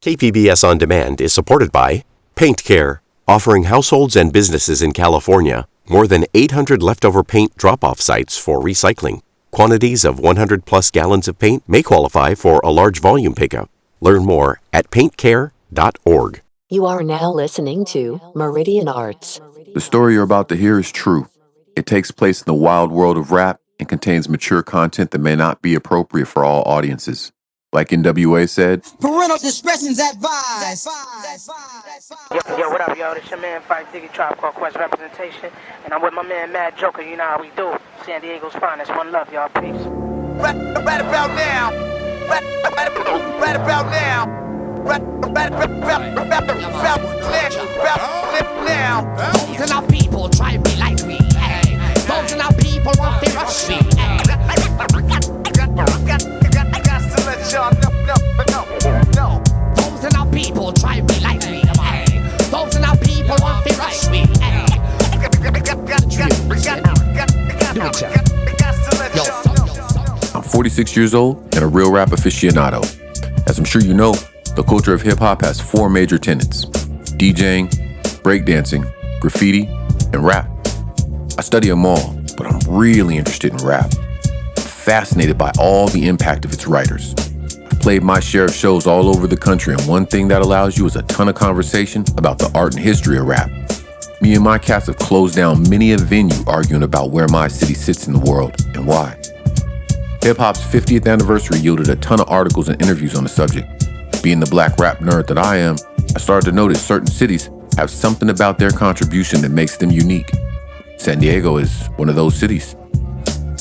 KPBS On Demand is supported by Paint Care, offering households and businesses in California more than 800 leftover paint drop-off sites for recycling. Quantities of 100-plus gallons of paint may qualify for a large volume pickup. Learn more at paintcare.org. You are now listening to Meridian Arts. The story you're about to hear is true. It takes place in the wild world of rap and contains mature content that may not be appropriate for all audiences. Like NWA said, parental discretion's advised. Yo, what up, yo? This your man, Fight Diggy Tribe Called Quest Representation, and I'm with my man, Mad Joker. You know how we do. San Diego's finest. One love, y'all. Peace. Right about now. Right about now. Those in our people try to be like me. Those in our people want to rush me. Those in our people try to be like me. Those in our people want to rush me. I'm 46 years old and a real rap aficionado. As I'm sure you know, the culture of hip-hop has four major tenets: DJing, breakdancing, graffiti, and rap. I study them all, but I'm really interested in rap. I'm fascinated by all the impact of its writers. I've played my share of shows all over the country, and one thing that allows you is a ton of conversation about the art and history of rap. Me and my cats have closed down many a venue arguing about where my city sits in the world and why. Hip-hop's 50th anniversary yielded a ton of articles and interviews on the subject. Being the black rap nerd that I am, I started to notice certain cities have something about their contribution that makes them unique. San Diego is one of those cities.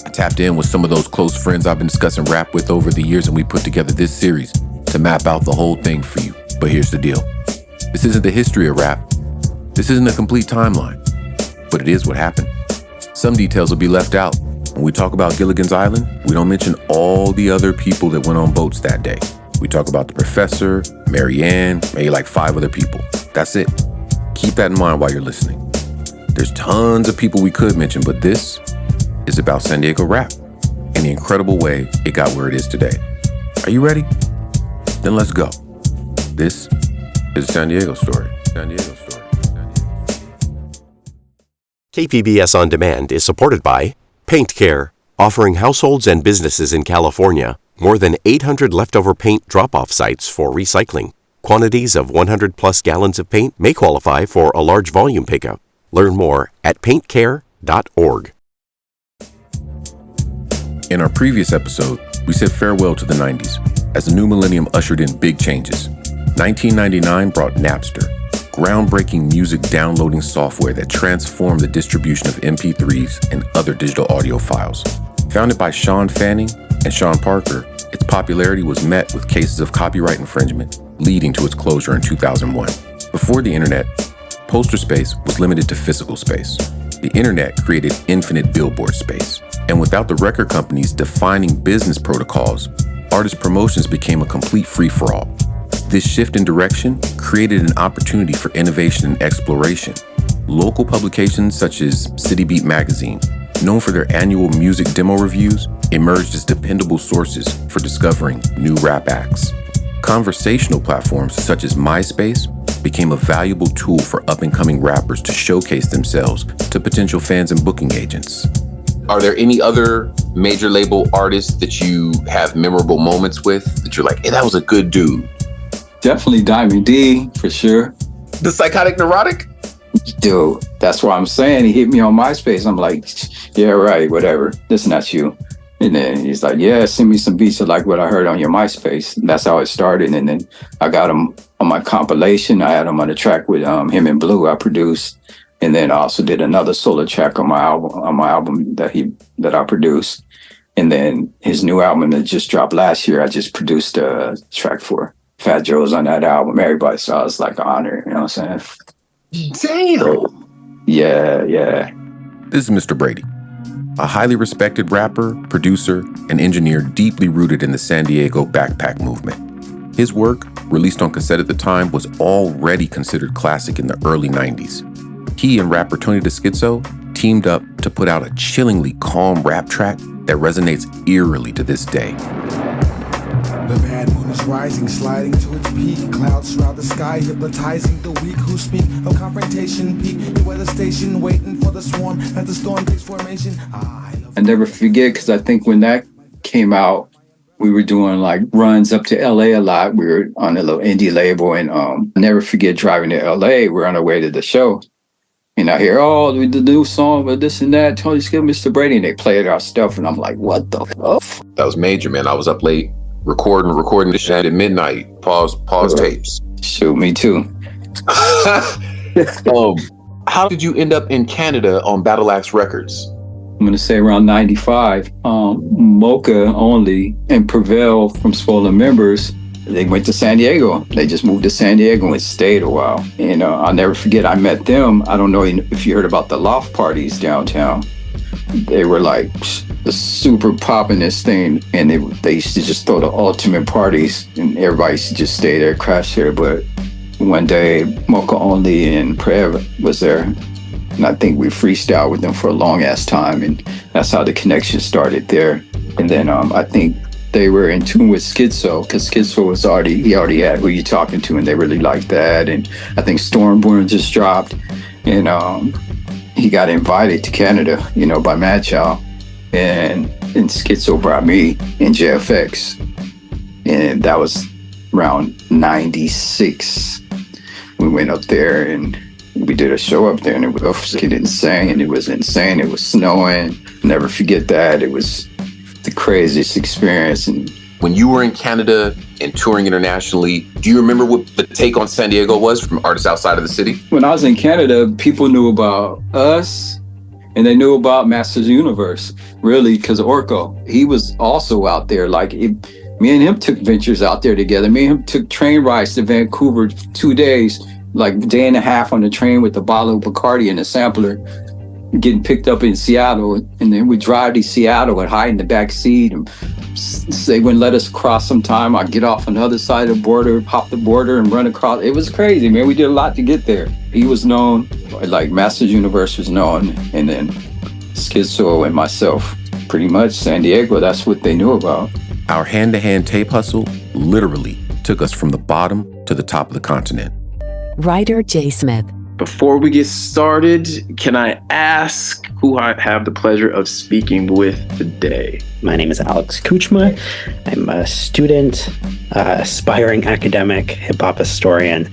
I tapped in with some of those close friends I've been discussing rap with over the years, and we put together this series to map out the whole thing for you. But here's the deal. This isn't the history of rap. This isn't a complete timeline, but it is what happened. Some details will be left out. When we talk about Gilligan's Island, we don't mention all the other people that went on boats that day. We talk about the professor, Mary Ann, maybe like 5 other people. That's it. Keep that in mind while you're listening. There's tons of people we could mention, but this is about San Diego rap and the incredible way it got where it is today. Are you ready? Then let's go. This is a San Diego story. San Diego story. KPBS On Demand is supported by Paint Care, offering households and businesses in California more than 800 leftover paint drop-off sites for recycling. Quantities of 100-plus gallons of paint may qualify for a large volume pickup. Learn more at paintcare.org. In our previous episode, we said farewell to the 90s as the new millennium ushered in big changes. 1999 brought Napster, groundbreaking music downloading software that transformed the distribution of MP3s and other digital audio files. Founded by Sean Fanning and Sean Parker, its popularity was met with cases of copyright infringement, leading to its closure in 2001. Before the internet, poster space was limited to physical space. The internet created infinite billboard space. And without the record companies defining business protocols, artist promotions became a complete free-for-all. This shift in direction created an opportunity for innovation and exploration. Local publications such as City Beat magazine, known for their annual music demo reviews, emerged as dependable sources for discovering new rap acts. Conversational platforms such as MySpace became a valuable tool for up-and-coming rappers to showcase themselves to potential fans and booking agents. Are there any other major label artists that you have memorable moments with that you're like, hey, that was a good dude? Definitely Diamond D, for sure. The Psychotic Neurotic? Dude, that's what I'm saying. He hit me on MySpace. I'm like, yeah, right, whatever. This is not you. And then he's like, yeah, send me some beats of like what I heard on your MySpace. And that's how it started. And then I got him on my compilation. I had him on the track with him and Blue I produced. And then I also did another solo track on my album that I produced. And then his new album that just dropped last year, I just produced a track for. Fat Joe's on that album. Everybody saw it's like an honor, you know what I'm saying? Damn. So, yeah. This is Mr. Brady, a highly respected rapper, producer, and engineer deeply rooted in the San Diego backpack movement. His work, released on cassette at the time, was already considered classic in the early 90s. He and rapper Tony the Schizo teamed up to put out a chillingly calm rap track that resonates eerily to this day. The bad moon waves rising, sliding to its peak. Clouds shroud the sky, hypnotizing the weak who speak of confrontation. Peak the weather station, waiting for the swarm as the storm takes formation. I never forget, because I think when that came out, we were doing like runs up to LA a lot. We were on a little indie label, and I never forget driving to LA. We're on our way to the show. And I hear, oh, the new song with this and that, Tony Skip, Mr. Brady, and they played our stuff, and I'm like, what the fuck? That was major, man. I was up late recording this shit at midnight. Pause tapes. Shoot, me too. How did you end up in Canada on Battle Axe Records? I'm going to say around 95. Mocha only and Prevail from Swollen Members, they went to San Diego. They just moved to San Diego and stayed a while. And I'll never forget, I met them. I don't know if you heard about the loft parties downtown. They were like the super poppin'est thing. And they used to just throw the ultimate parties. And everybody used to just stay there, crash there. But one day, Mocha Only and Prev was there. And I think we freestyled with them for a long ass time. And that's how the connection started there. And then I think they were in tune with Schizo, because Schizo was he already had Who You Talking To, and they really liked that. And I think Stormborn just dropped, and he got invited to Canada, by Mad Child, and Schizo brought me in JFX, and that was around 96. We went up there and we did a show up there, and it was insane. It was insane. It was snowing. Never forget that. It was the craziest experience. And when you were in Canada and touring internationally, do you remember what the take on San Diego was from artists outside of the city? When I was in Canada, people knew about us, and they knew about Masters Universe, really, because Orko, he was also out there. Like, me and him took ventures out there together. Me and him took train rides to Vancouver 2 days, like a day and a half on the train with a bottle of Bacardi and a sampler, getting picked up in Seattle. And then we drive to Seattle and hide in the back seat, and they wouldn't let us cross sometime. I'd get off on the other side of the border, hop the border and run across. It was crazy, man. We did a lot to get there. He was known, like Masters Universe was known, and then Schizo and myself, pretty much San Diego, that's what they knew about. Our hand-to-hand tape hustle literally took us from the bottom to the top of the continent. Writer J.Smith. Before we get started, can I ask who I have the pleasure of speaking with today? My name is Alex Kuchma. I'm a student, aspiring academic, hip-hop historian,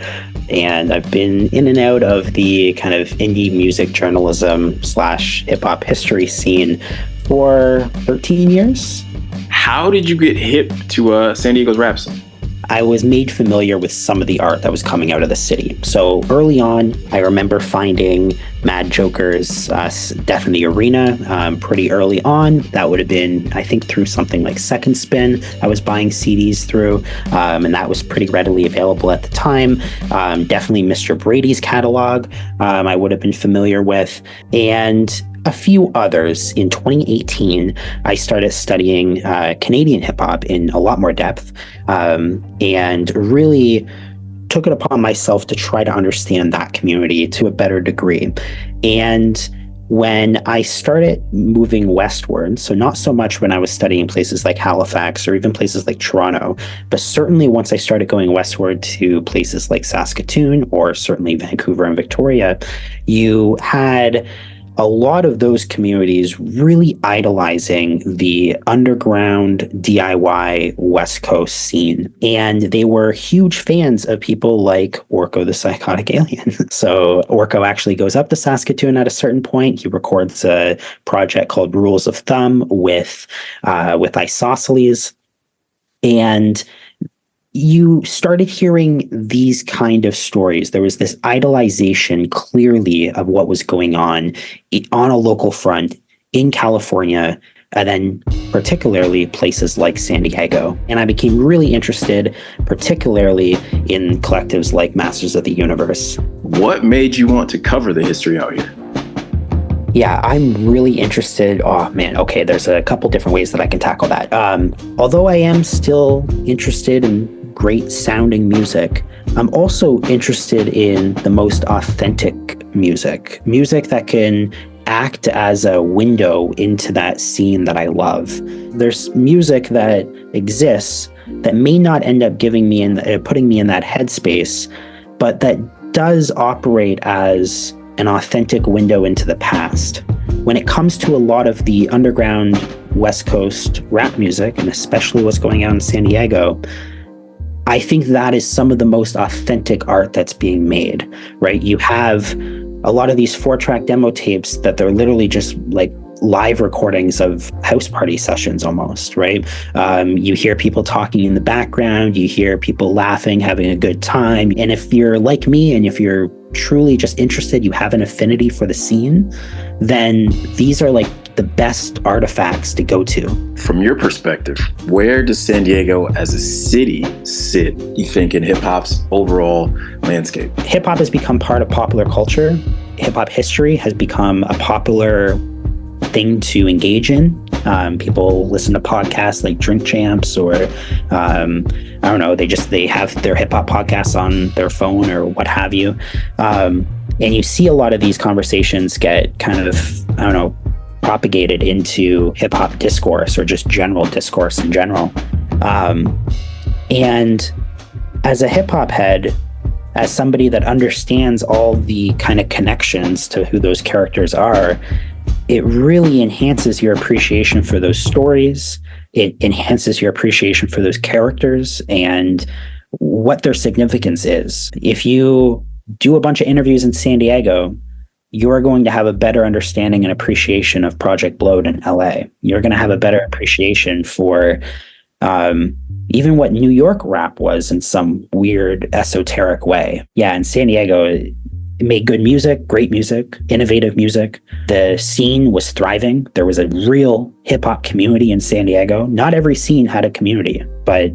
and I've been in and out of the kind of indie music journalism / hip-hop history scene for 13 years. How did you get hip to San Diego's rap scene? I was made familiar with some of the art that was coming out of the city. So early on, I remember finding Mad Joker's Death in the Arena pretty early on. That would have been, I think, through something like Second Spin. I was buying CDs through, and that was pretty readily available at the time. Definitely Mr. Brady's catalog I would have been familiar with. And a few others. In 2018, I started studying Canadian hip-hop in a lot more depth, and really took it upon myself to try to understand that community to a better degree. And when I started moving westward, so not so much when I was studying places like Halifax or even places like Toronto, but certainly once I started going westward to places like Saskatoon or certainly Vancouver and Victoria, you had a lot of those communities really idolizing the underground DIY West Coast scene. And they were huge fans of people like Orko the Psychotic Alien. So Orko actually goes up to Saskatoon at a certain point. He records a project called Rules of Thumb with Isosceles. And you started hearing these kind of stories. There was this idolization clearly of what was going on a local front in California, and then particularly places like San Diego. And I became really interested, particularly in collectives like Masters of the Universe. What made you want to cover the history out here? Yeah, I'm really interested. Oh man, okay, there's a couple different ways that I can tackle that. Although I am still interested in great sounding music, I'm also interested in the most authentic music that can act as a window into that scene that I love. There's music that exists that may not end up putting me in that headspace, but that does operate as an authentic window into the past. When it comes to a lot of the underground West Coast rap music, and especially what's going on in San Diego, I think that is some of the most authentic art that's being made, right? You have a lot of these 4-track demo tapes that they're literally just like live recordings of house party sessions almost, right? You hear people talking in the background, you hear people laughing, having a good time. And if you're like me, and if you're truly just interested, you have an affinity for the scene, then these are like the best artifacts to go to. From your perspective, where does San Diego as a city sit, you think, in hip-hop's overall landscape? Hip-hop has become part of popular culture. Hip-hop history has become a popular thing to engage in. People listen to podcasts like Drink Champs, or I don't know, they have their hip-hop podcasts on their phone or what have you. And you see a lot of these conversations get kind of, I don't know, propagated into hip-hop discourse or just general discourse in general. And as a hip-hop head, as somebody that understands all the kind of connections to who those characters are, it really enhances your appreciation for those stories. It enhances your appreciation for those characters and what their significance is. If you do a bunch of interviews in San Diego, you're going to have a better understanding and appreciation of Project Blowed in LA. You're going to have a better appreciation for even what New York rap was in some weird esoteric way. Yeah, in San Diego, it made good music, great music, innovative music. The scene was thriving. There was a real hip hop community in San Diego. Not every scene had a community, but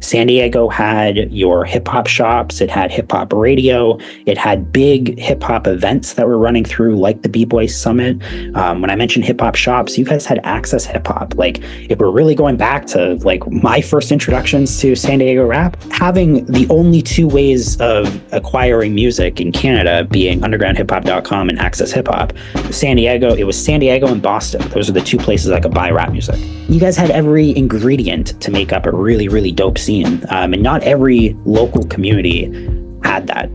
San Diego had your hip hop shops. It had hip hop radio. It had big hip hop events that were running through, like the B-Boy Summit. When I mentioned hip hop shops, you guys had Access Hip Hop. Like, if we're really going back to like my first introductions to San Diego rap, having the only two ways of acquiring music in Canada being undergroundhiphop.com and Access Hip Hop, it was San Diego and Boston. Those are the two places I could buy rap music. You guys had every ingredient to make up a really, really dope scene. And not every local community had that.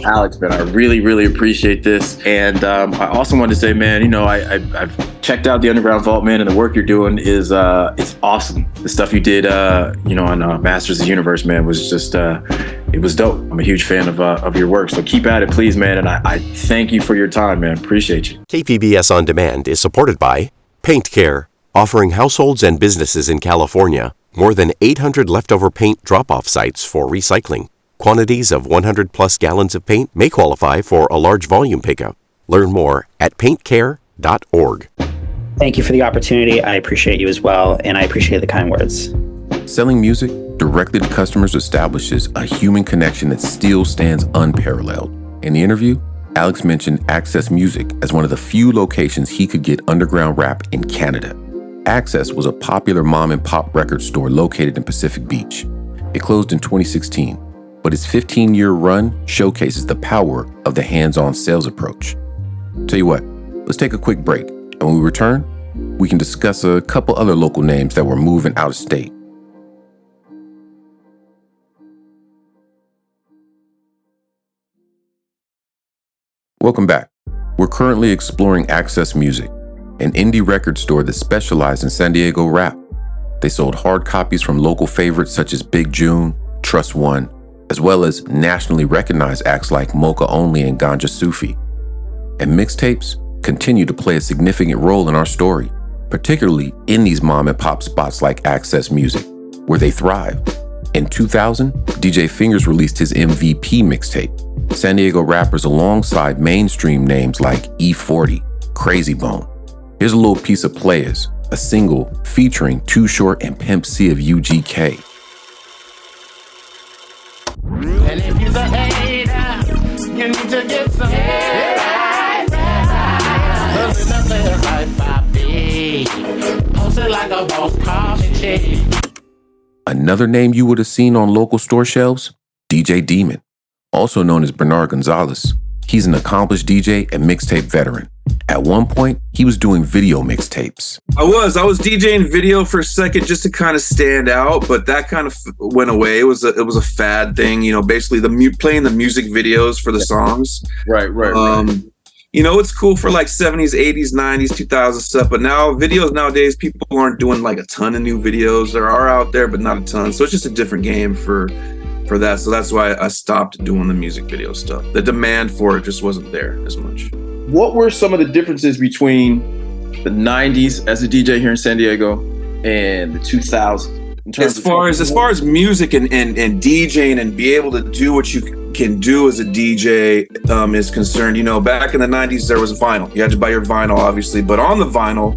Alex, man, I really, really appreciate this. And I also wanted to say, man, you know, I've checked out the Underground Vault, man, and the work you're doing is it's awesome. The stuff you did, on Masters of the Universe, man, was just, it was dope. I'm a huge fan of your work. So keep at it, please, man. And I thank you for your time, man. Appreciate you. KPBS On Demand is supported by Paint Care, offering households and businesses in California more than 800 leftover paint drop-off sites for recycling. Quantities of 100-plus gallons of paint may qualify for a large volume pickup. Learn more at paintcare.org. Thank you for the opportunity. I appreciate you as well, and I appreciate the kind words. Selling music directly to customers establishes a human connection that still stands unparalleled. In the interview, Alex mentioned Access Music as one of the few locations he could get underground rap in Canada. Access was a popular mom-and-pop record store located in Pacific Beach. It closed in 2016, but its 15-year run showcases the power of the hands-on sales approach. Tell you what, let's take a quick break, and when we return, we can discuss a couple other local names that were moving out of state. Welcome back. We're currently exploring Access Music, an indie record store that specialized in San Diego rap. They sold hard copies from local favorites such as Big June, Trust One, as well as nationally recognized acts like Mocha Only and Ganja Sufi. And mixtapes continue to play a significant role in our story, particularly in these mom and pop spots like Access Music, where they thrive. In 2000, DJ Fingers released his MVP mixtape, San Diego rappers alongside mainstream names like E40, Crazy Bone. Here's a little piece of Players, a single featuring Too Short and Pimp C of UGK. And if you're a hater, you need to get some cause in the players like 5B, posted like a boss coffee chick. Another name you would have seen on local store shelves? DJ Demon, also known as Bernard Gonzalez. He's an accomplished DJ and mixtape veteran. At one point, he was doing video mixtapes. I was DJing video for a second just to kind of stand out, but that kind of went away. It was a fad thing, basically playing the music videos for the songs. Right. It's cool for like 70s, 80s, 90s, 2000s stuff, but now videos nowadays, people aren't doing like a ton of new videos. There are out there, but not a ton. So it's just a different game for that. So that's why I stopped doing the music video stuff. The demand for it just wasn't there as much. What were some of the differences between the 90s as a DJ here in San Diego and the 2000s? As far as music and DJing and be able to do what you can do as a DJ is concerned, back in the 90s there was vinyl. You had to buy your vinyl, obviously, but on the vinyl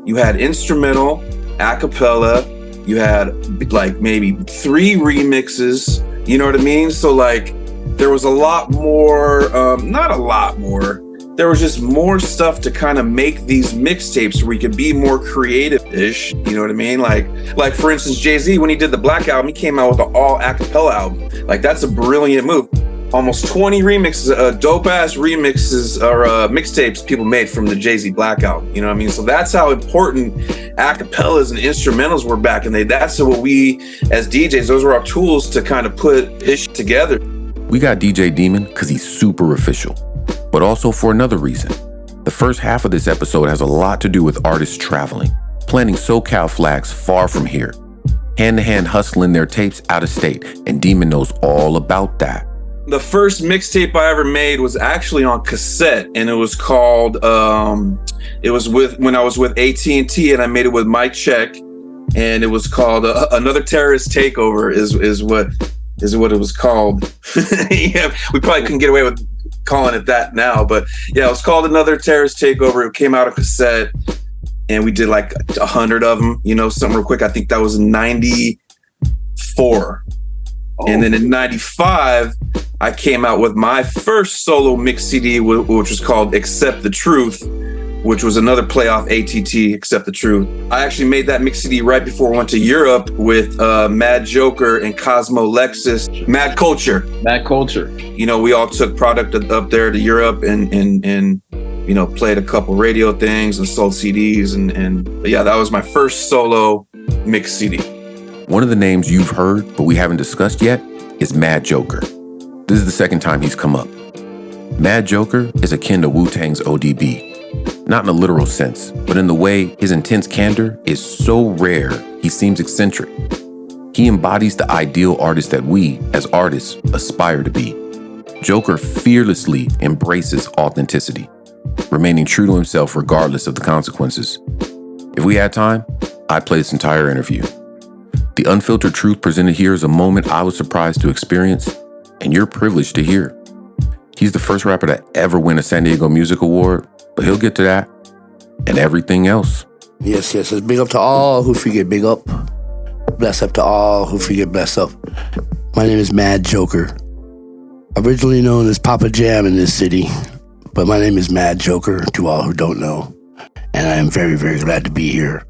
you had instrumental, a cappella, you had like maybe 3 remixes. You know what I mean? So like there was a lot more, not a lot more. There was just more stuff to kind of make these mixtapes where we could be more creative-ish. You know what I mean? Like for instance, Jay-Z, when he did the Black Album, he came out with an all a cappella album. Like that's a brilliant move. Almost 20 remixes, dope-ass remixes or mixtapes people made from the Jay-Z Black Album. You know what I mean? So that's how important a cappellas and instrumentals were back in the day. That's what we, as DJs, those were our tools to kind of put ish together. We got DJ Demon because he's super official, but also for another reason. The first half of this episode has a lot to do with artists traveling, planting SoCal flags far from here, hand-to-hand hustling their tapes out of state, and Demon knows all about that. The first mixtape I ever made was actually on cassette, and it was called, when I was with AT&T, and I made it with Mike Check, and it was called Another Terrorist Takeover is what it was called. Yeah, we probably couldn't get away with calling it that now, but yeah, it was called Another Terrorist Takeover. It came out of cassette, and we did like 100 of them, something real quick. I think that was in 94. Oh. And then in 95, I came out with my first solo mix CD, which was called Accept the Truth, which was another play off ATT, Accept the Truth. I actually made that mix CD right before I went to Europe with Mad Joker and Cosmo Lexus. Mad Culture. We all took product up there to Europe and played a couple radio things and sold CDs. And yeah, that was my first solo mix CD. One of the names you've heard, but we haven't discussed yet, is Mad Joker. This is the second time he's come up. Mad Joker is akin to Wu-Tang's ODB. Not in a literal sense, but in the way his intense candor is so rare, he seems eccentric. He embodies the ideal artist that we, as artists, aspire to be. Joker fearlessly embraces authenticity, remaining true to himself regardless of the consequences. If we had time, I'd play this entire interview. The unfiltered truth presented here is a moment I was surprised to experience, and you're privileged to hear. He's the first rapper to ever win a San Diego Music Award, but he'll get to that and everything else. Yes. It's big up to all who forget big up. Bless up to all who forget bless up. My name is Mad Joker. Originally known as Papa Jam in this city, but my name is Mad Joker to all who don't know. And I am very, very glad to be here.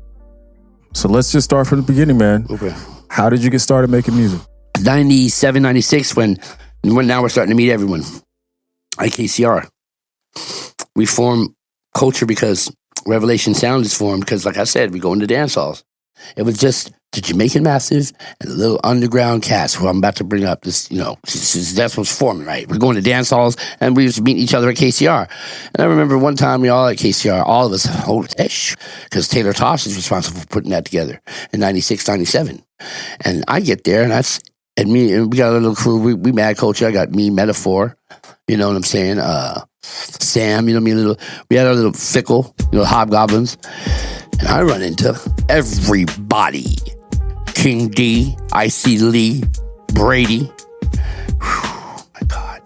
So let's just start from the beginning, man. Okay. How did you get started making music? 97, 96, when now we're starting to meet everyone. At KCR. We form culture because Revelation Sound is formed because, like I said, we go into dance halls. It was just the Jamaican Massive and the little underground cast who I'm about to bring up. That's what's forming, right? We're going to dance halls and we used to meet each other at KCR. And I remember one time we all at KCR, all of us, because Taylor Tosh is responsible for putting that together in 96, 97. And I get there and we got a little crew, we mad culture. I got me, Metaphor, you know what I'm saying? Sam, you know what I mean? We had our little fickle, hobgoblins. And I run into everybody. King D, IC Lee, Brady. Whew, my God.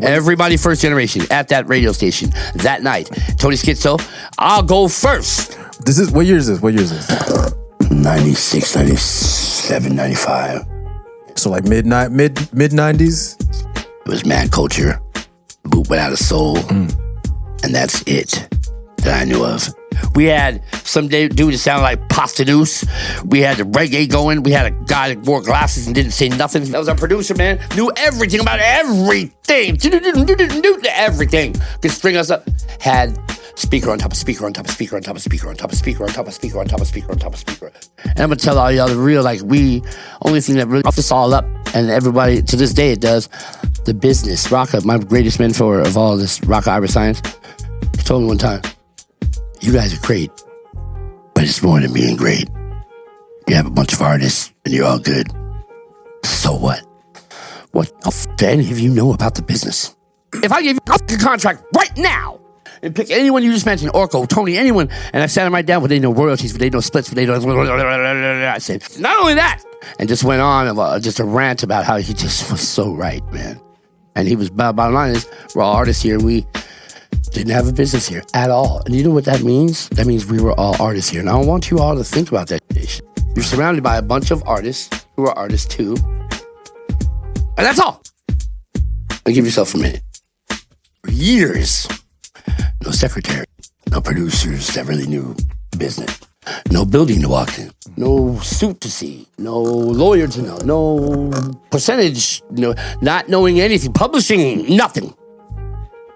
Everybody first generation at that radio station that night. Tony Schizo, I'll go first. What year is this? 96, 97, 95. So like mid 90s? It was mad culture. Boot without a soul. And that's it that I knew of. We had some dude that sounded like Pastaneuse. We had the reggae going. We had a guy that wore glasses and didn't say nothing. That was our producer, man. Knew everything about everything. Everything. Could string us up. Had speaker on top of speaker on top of speaker on top of speaker on top of speaker on top of speaker on top of speaker on top of speaker. And I'm gonna tell all y'all the real, like, only thing that really fucked us all up, and everybody to this day it does, the business. Rocka, my greatest mentor of all this, Rocka Irish Science, he told me one time, you guys are great, but it's more than being great. You have a bunch of artists and you're all good. So what? What the f*** do any of you know about the business? If I gave you a contract right now and pick anyone you just mentioned, Orko, Tony, anyone, and I sat them right down, but they know royalties, but they know splits, but they know... I said, not only that, and just went on just a rant about how he just was so right, man. And he was, bottom line is, we're all artists here, and we didn't have a business here at all. And you know what that means? That means we were all artists here. And I want you all to think about that. You're surrounded by a bunch of artists who are artists too. And that's all. Now give yourself a minute. For years, no secretary, no producers that really knew business, no building to walk in, no suit to see, no lawyer to know, no percentage, no, not knowing anything, publishing, nothing.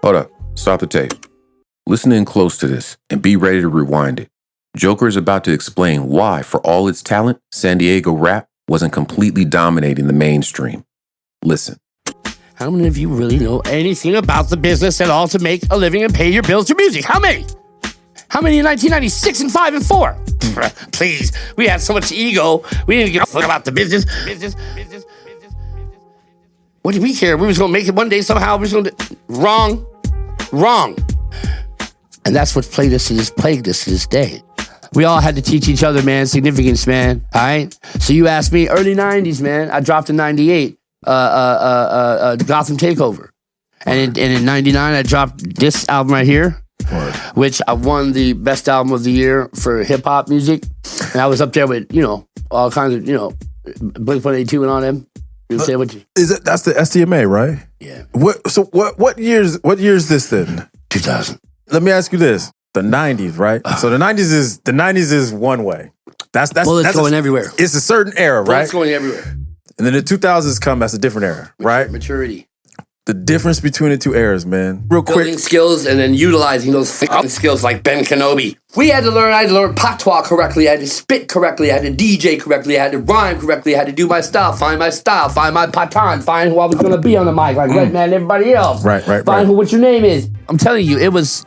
Hold up. Stop the tape. Listen in close to this and be ready to rewind it. Joker is about to explain why, for all its talent, San Diego rap wasn't completely dominating the mainstream. Listen. How many of you really know anything about the business at all to make a living and pay your bills through music? How many? How many in 1996 and 5 and 4? Please, we had so much ego. We didn't give a fuck about the business. What did we care? We was going to make it one day somehow. We was going to... Wrong. And that's what plagued us to this day. We all had to teach each other, man, significance, man. All right? So you asked me, early 90s, man. I dropped in 98. The Gotham Takeover. And in 99, I dropped this album right here, which I won the best album of the year for hip hop music. And I was up there with, all kinds of, Blink-182 and all them. You say what you... That's the SDMA, right? Yeah. What year's this then? 2000. Let me ask you this. The 90s, right? So the 90s is one way. That's bullets going everywhere. It's a certain era, right? Bullets going everywhere. And then the 2000s come, that's a different era, right? Maturity. The difference between the two eras, man. Real quick. Building skills and then utilizing those skills like Ben Kenobi. I had to learn patois correctly. I had to spit correctly. I had to DJ correctly. I had to rhyme correctly. I had to do my style, find my pattern, find who I was going to be on the mic, like Redman and everybody else. Right. Find what your name is. I'm telling you, it was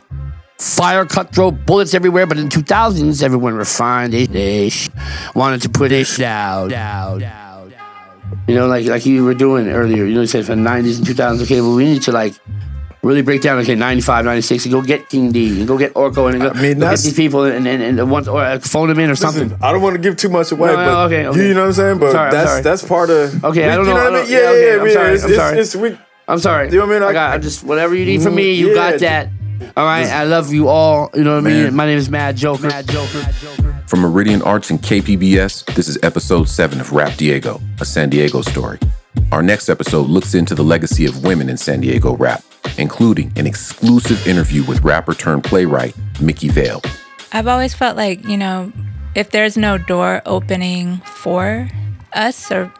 fire, cutthroat, bullets everywhere. But in the 2000s, everyone refined. They wanted to put it out. Like you were doing earlier. You said for the 90s and 2000s, okay, well, we need to, really break down, 95, 96, and go get King D, and go get Orko, and go get these people, and once, or phone them in or something. I don't want to give too much away, but okay. You know what I'm saying? But that's part of... Okay, I don't know. You know what I mean? Yeah. I'm sorry. You know what I mean? I just, whatever you need from me, you got that. All right, I love you all. You know what I mean? My name is Mad Joker. From Meridian Arts and KPBS, this is episode 7 of Rap Diego, a San Diego story. Our next episode looks into the legacy of women in San Diego rap, including an exclusive interview with rapper turned playwright Mickey Vale. I've always felt like, if there's no door opening for us, or,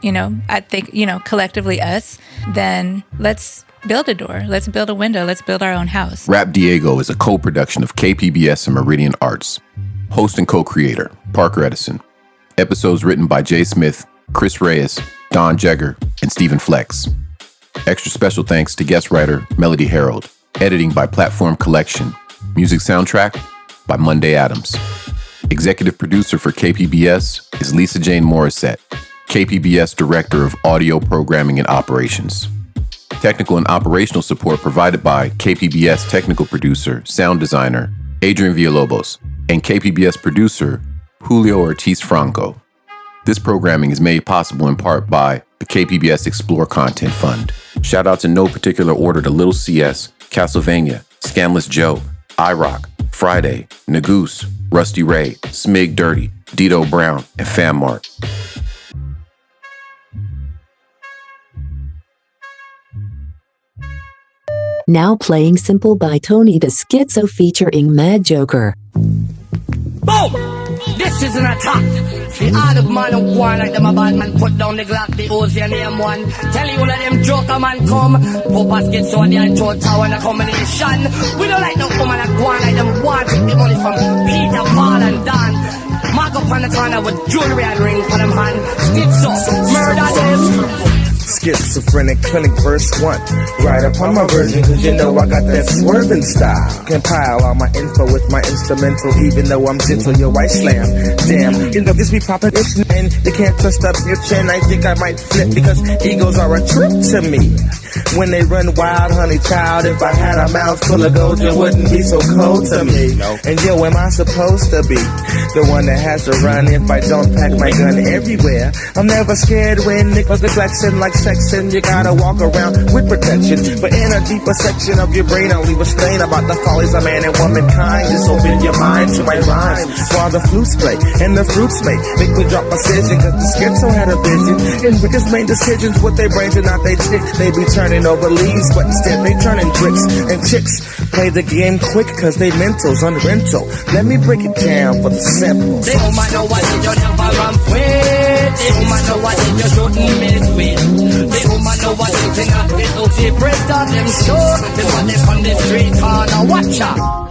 I think, collectively us, then let's build a door. Let's build a window. Let's build our own house. Rap Diego is a co-production of KPBS and Meridian Arts. Host and co-creator, Parker Edison. Episodes written by J.Smith, Chris Reyes, Don Jegger, and Stephen Flex. Extra special thanks to guest writer Melody Harold. Editing by Platform Collection. Music soundtrack by Monday Adams. Executive producer for KPBS is Lisa Jane Morissette, KPBS Director of Audio Programming and Operations. Technical and operational support provided by KPBS technical producer, sound designer Adrian Villalobos, and KPBS producer Julio Ortiz Franco. This programming is made possible in part by the KPBS Explore Content Fund. Shout out in no particular order to Little CS, Castlevania, Scamless Joe, iRock, Friday, Nagoose, Rusty Ray, Smig Dirty, Dito Brown, and FamMart. Now playing Simple by Tony the Schizo featuring Mad Joker. Boom! This is an attack. See all the man who go on like them a bad man, put down the Glock, the Uzi and the M1. Tell you all of them joker man come. Popas get so the Anto Tower and a combination. We don't like no woman that go on like them want to take the money from Peter, Paul and Dan. Mark up on the corner with jewelry and ring for them hand. Schizo, murder them. Schizophrenic clinic verse 1. Right upon my version, cause you know I got that swerving style. Compile all my info with my instrumental, even though I'm gentle, yo, I slam. Damn, you know this be poppin' and they can't trust up your chin. I think I might flip because egos are a trip to me. When they run wild, honey child, if I had a mouth full of gold, you wouldn't be so cold to me. And yo, am I supposed to be the one that has to run if I don't pack my gun everywhere? I'm never scared when niggas are flexing like sexing. You gotta walk around with protection, but in a deeper section of your brain, I'll leave a stain about the follies of man and womankind. Just open your mind to my rhymes while the flutes play and the fruits make me drop precision, cause the schizo had a vision and niggas made decisions with their brains and not they chick. They be turning over leaves, but instead they turning bricks. And chicks play the game quick cause they mentals on rental. Let me break it down for the simple. They don't know what they don't ever run with. They don't know what they just shouldn't miss with. They don't know what they think of this OT break down them sure. They want them on the street corner, watch out.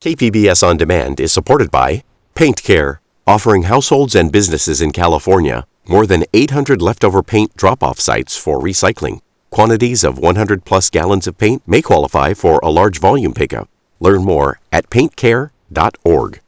KPBS On Demand is supported by Paint Care, offering households and businesses in California more than 800 leftover paint drop-off sites for recycling. Quantities of 100-plus gallons of paint may qualify for a large volume pickup. Learn more at paintcare.org.